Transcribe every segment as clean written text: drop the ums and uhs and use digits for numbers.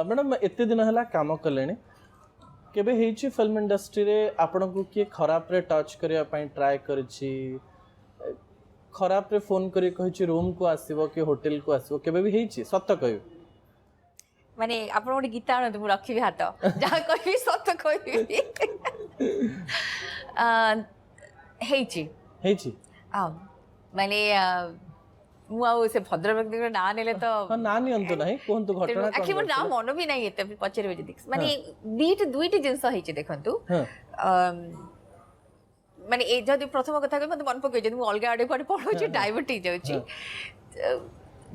madam एते दिन है काम कले केबे हेची फिल्म इंडस्ट्री रे आपन को किए खराब रे टच करिया पई ट्राई करछि खराब रे फोन करी कहिछि रूम को आसीबो कि होटल को आसीबो केबे भी हेची सत्य कहू माने आपन गोटे गीता आनंद मु रखिबी हाथ जहा कहबी सत्य कहबी हेची माने मु आ से भद्र व्यक्ति ना नेले तो ना नियंतु नाही कोहंतु घटना एक्चुअली मोर नाम मन भी नाही एते पचरबे जदी माने दुईटी जिंस हेची देखंतु माने ए जदी प्रथम कथा के मते मन पके जदी मु अलगा आडे पडे पडो डायबिटीज जाउची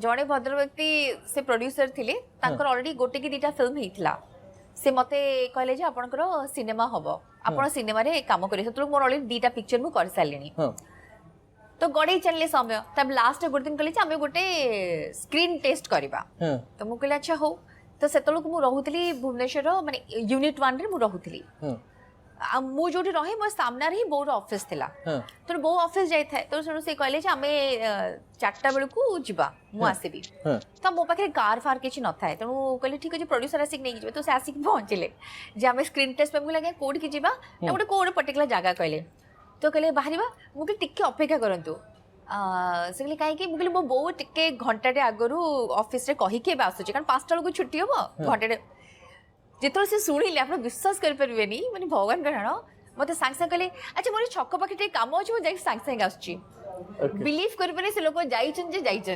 जड़े भद्र व्यक्ति से प्रोड्यूसर थिले तांकर ऑलरेडी गोटे की दीटा फिल्म हेइथला से मते कहले जे आपनकर सिनेमा हबो आपण सिनेमा रे काम करि सतलो मोर ऑलरेडी दीटा पिक्चर मु कर सालेनी तो गड़े चलले समय तब लास्ट गोटे दिन कहले आमे गोटे स्क्रीन टेस्ट करबा तो मु कहले अच्छा हो तो सेतलो को मु रहउतली भुवनेश्वर माने यूनिट 1 रे मु रहउतली मु जोटी रहे मो सामना रे बोर ऑफिस थिला तो बो ऑफिस जाय था तो सुनो से कहले जे आमे 4टा बेल को जिबा मु आसीबी तो मो पाखे कार फार किछि न थाए तो मु कहले ठीक अछि प्रोड्यूसर आसिक नै जिबे तो से आसिक पहुंचले जे आमे स्क्रीन टेस्ट पे मु लगे कोड की जिबा गोटे कोड पर्टिकुलर जगह कहले तो कहले बाहरिबा मु कहले टिके अपेक्षा करंतु से कहले काहे कि मु कहले मो बो टिके घंटाटे आगरु ऑफिस रे कहि के आसु कारण 5टा बेल को छुट्टी होबो घंटाटे जितो से शुणिले आप विश्वास करें माने भगवान करण मत सांग सांग कहले अच्छा मोर छक पाखे काम अच्छे मुझे सांग सांग आसुची बिलीव करें से लोक जाइछन जे जाइछन